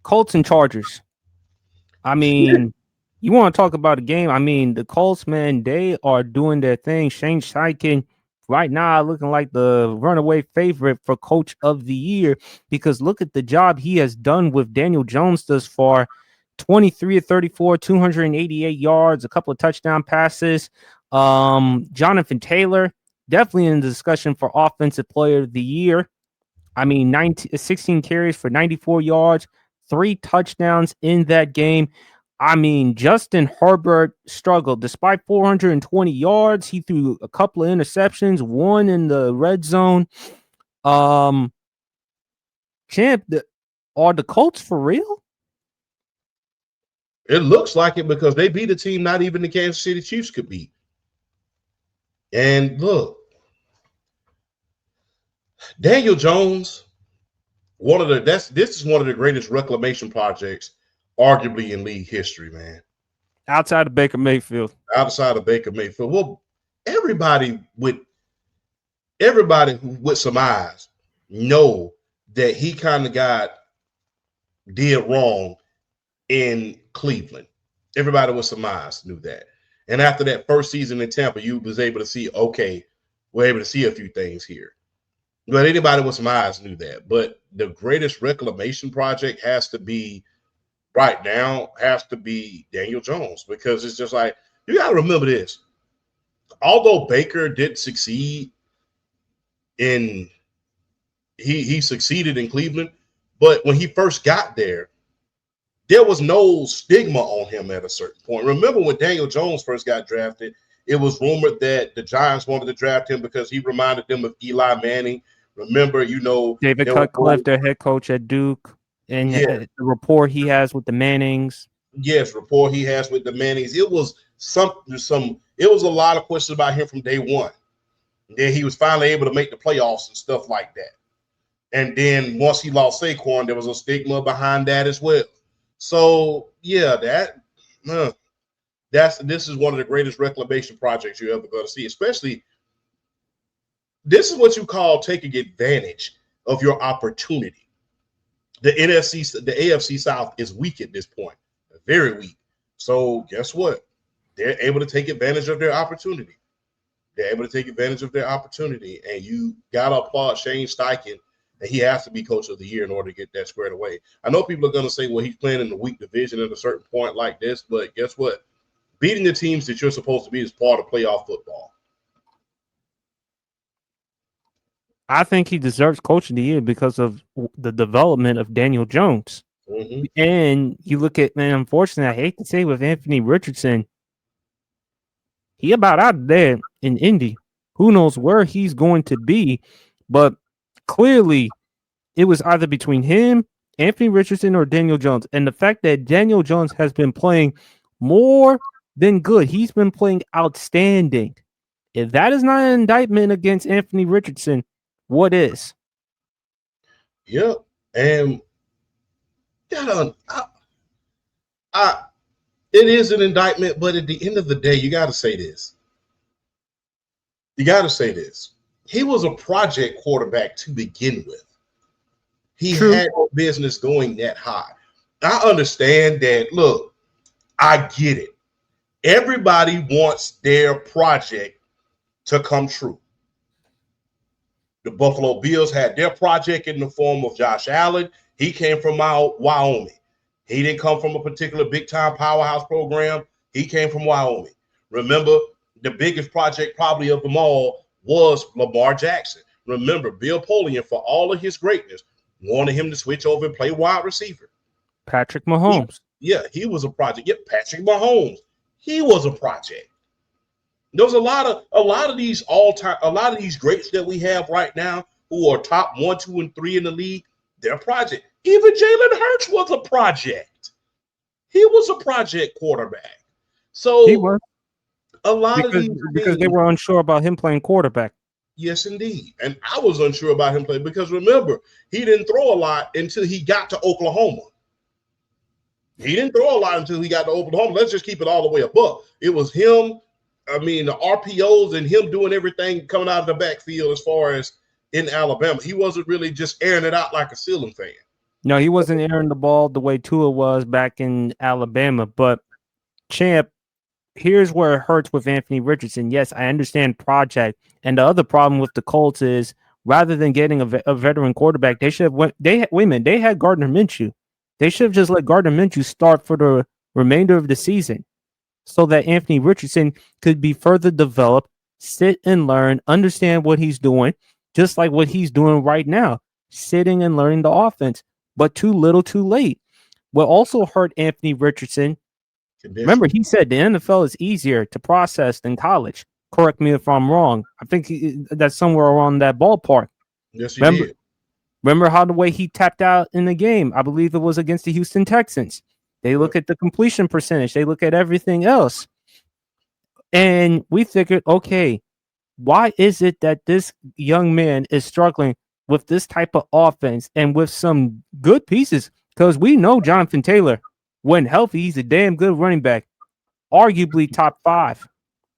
Colts and Chargers. I mean, you want to talk about a game? I mean, the Colts, man, they are doing their thing. Shane Steichen right now looking like the runaway favorite for Coach of the Year because look at the job he has done with Daniel Jones thus far. 23 of 34, 288 yards, a couple of touchdown passes. Jonathan Taylor, definitely in the discussion for Offensive Player of the Year. I mean, 16 carries for 94 yards, 3 touchdowns in that game. I mean, Justin Herbert struggled despite 420 yards. He threw a couple of interceptions, one in the red zone. Um, Champ, are the Colts for real? It looks like it because they beat a team not even the Kansas City Chiefs could beat. And look, Daniel Jones, this is one of the greatest reclamation projects, arguably in league history, man. Outside of Baker Mayfield. Outside of Baker Mayfield. Well, everybody with some eyes know that he kind of did wrong in Cleveland. Everybody with some eyes knew that. And after that first season in Tampa, you was able to see, okay, we're able to see a few things here. But anybody with some eyes knew that. But the greatest reclamation project has to be Daniel Jones, because it's just like, you got to remember this. Although Baker did succeed he succeeded in Cleveland, but when he first got there was no stigma on him at a certain point. Remember when Daniel Jones first got drafted, it was rumored that the Giants wanted to draft him because he reminded them of Eli Manning. Remember, David Cutcliffe, their head coach at Duke, and the rapport he has with the Mannings. Yes, rapport he has with the Mannings. It was it was a lot of questions about him from day one. And then he was finally able to make the playoffs and stuff like that. And then once he lost Saquon, there was a stigma behind that as well. So yeah, this is one of the greatest reclamation projects you're ever going to see. Especially, this is what you call taking advantage of your opportunity. The AFC South is weak at this point, very weak. So guess what? They're able to take advantage of their opportunity. And you got to applaud Shane Steichen. And he has to be Coach of the Year in order to get that squared away. I know people are going to say, well, he's playing in the weak division at a certain point like this, but guess what? Beating the teams that you're supposed to beat is part of playoff football. I think he deserves Coach of the Year because of the development of Daniel Jones. Mm-hmm. And you look at, man, unfortunately, I hate to say with Anthony Richardson, he about out there in Indy. Who knows where he's going to be, but clearly it was either between him, Anthony Richardson, or Daniel Jones. And the fact that Daniel Jones has been playing more than good, he's been playing outstanding. If that is not an indictment against Anthony Richardson, what is? Yep. And it is an indictment, but at the end of the day, you got to say this. He was a project quarterback to begin with. He had no business going that high. I understand that. Look, I get it. Everybody wants their project to come true. The Buffalo Bills had their project in the form of Josh Allen. He came from Wyoming. He didn't come from a particular big-time powerhouse program. He came from Wyoming. Remember, the biggest project probably of them all was Lamar Jackson. Remember, Bill Polian, for all of his greatness, wanted him to switch over and play wide receiver. Patrick Mahomes. He was a project. Yeah, Patrick Mahomes. He was a project. There's a lot of these greats that we have right now who are top 1, 2, and 3 in the league. They're a project. Even Jalen Hurts was a project. He was a project quarterback. So he was. Because they were unsure about him playing quarterback. Yes, indeed. And I was unsure about him playing because remember, he didn't throw a lot until he got to Oklahoma. Let's just keep it all the way above. It was him. I mean, the RPOs and him doing everything coming out of the backfield as far as in Alabama. He wasn't really just airing it out like a ceiling fan. No, he wasn't airing the ball the way Tua was back in Alabama. But Champ, here's where it hurts with Anthony Richardson. Yes, I understand project, and the other problem with the Colts is rather than getting a veteran quarterback, they should have went. Wait a minute, they had Gardner Minshew. They should have just let Gardner Minshew start for the remainder of the season, so that Anthony Richardson could be further developed, sit and learn, understand what he's doing, just like what he's doing right now, sitting and learning the offense. But too little, too late. What also hurt Anthony Richardson. Remember, he said the NFL is easier to process than college. Correct me if I'm wrong. I think that's somewhere around that ballpark. Yes, he did. Remember how the way he tapped out in the game? I believe it was against the Houston Texans. They look at the completion percentage. They look at everything else. And we figured, okay, why is it that this young man is struggling with this type of offense and with some good pieces? Because we know Jonathan Taylor, when healthy, he's a damn good running back, arguably top 5.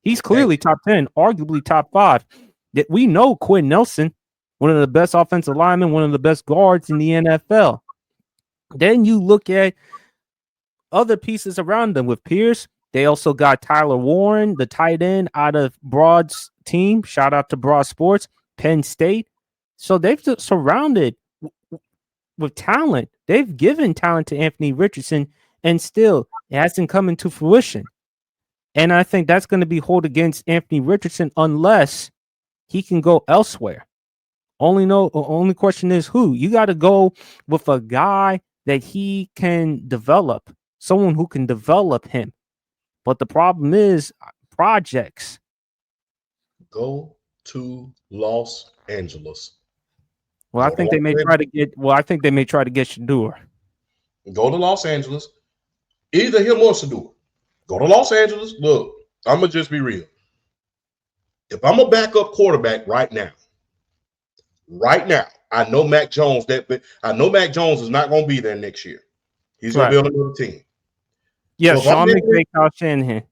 He's clearly top 10, arguably top 5. That we know Quinn Nelson, one of the best offensive linemen, one of the best guards in the NFL. Then you look at other pieces around them with Pierce. They also got Tyler Warren, the tight end out of Broad's team. Shout out to Broad Sports, Penn State. So they've surrounded with talent. They've given talent to Anthony Richardson, and still it hasn't come into fruition. And I think that's going to be hold against Anthony Richardson unless he can go elsewhere. Only question is who. You got to go with a guy that he can develop, someone who can develop him. But the problem is projects. Go to Los Angeles. Well, I think they may try to get. Well, I think they may try to get Shador. Go to Los Angeles. Either him or Shador. Go to Los Angeles. Look, I'm gonna just be real. If I'm a backup quarterback right now, I know Mac Jones. I know Mac Jones is not gonna be there next year. He's gonna be on another team. Yeah, so Sean McVay, Kyle Shanahan.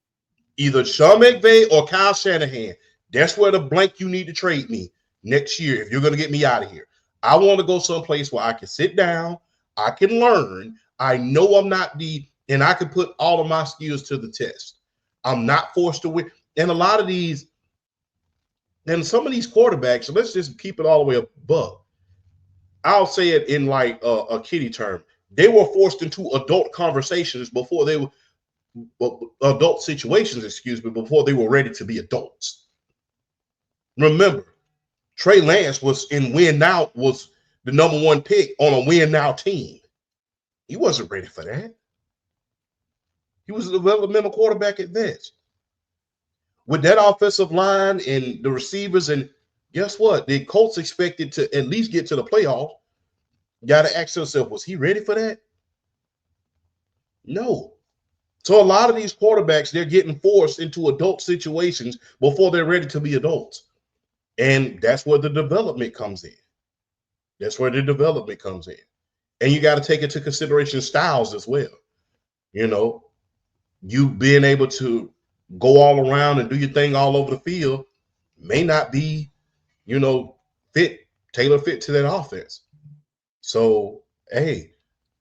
Either Sean McVay or Kyle Shanahan. That's where the blank you need to trade me next year if you're gonna get me out of here. I want to go someplace where I can sit down, I can learn. I know I'm not and I can put all of my skills to the test. I'm not forced to win. And a lot of these, and some of these quarterbacks, so let's just keep it all the way above. I'll say it in like a kiddie term. They were forced into adult conversations before they were adult situations, before they were ready to be adults. Remember, Trey Lance was in win now, was the number 1 pick on a win now team. He wasn't ready for that. He was a developmental quarterback at best. With that offensive line and the receivers, and guess what? The Colts expected to at least get to the playoffs. You got to ask yourself, was he ready for that? No. So a lot of these quarterbacks, they're getting forced into adult situations before they're ready to be adults. And that's where the development comes in. And you got to take into consideration styles as well. You know, you being able to go all around and do your thing all over the field may not be, tailor fit to that offense. So, hey,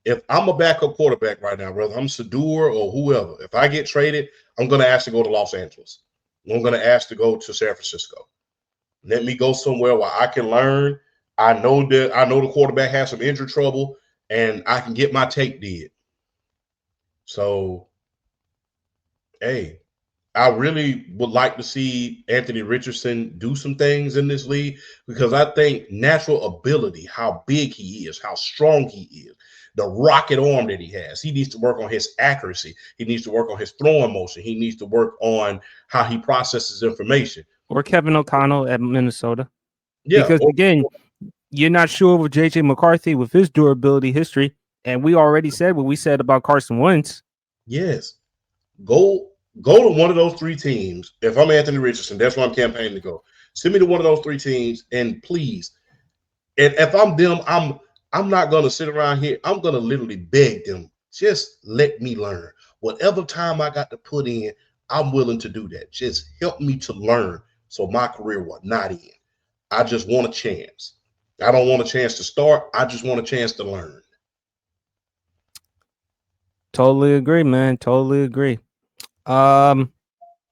if I'm a backup quarterback right now, whether I'm Shador or whoever, if I get traded, I'm going to ask to go to Los Angeles. I'm going to ask to go to San Francisco. Let me go somewhere where I can learn. I know the quarterback has some injury trouble, and I can get my tape did. So, hey, I really would like to see Anthony Richardson do some things in this league because I think natural ability, how big he is, how strong he is, the rocket arm that he has, he needs to work on his accuracy. He needs to work on his throwing motion. He needs to work on how he processes information. Or Kevin O'Connell at Minnesota. Yeah. Because, again, you're not sure with J.J. McCarthy with his durability history. And we already said what we said about Carson Wentz. Yes. Go to one of those 3 teams. If I'm Anthony Richardson, that's where I'm campaigning to go. Send me to one of those 3 teams, and please. And if I'm them, I'm not going to sit around here. I'm going to literally beg them, just let me learn. Whatever time I got to put in, I'm willing to do that. Just help me to learn so my career will not end. I just want a chance. I don't want a chance to start. I just want a chance to learn. Totally agree, man. Totally agree. Um,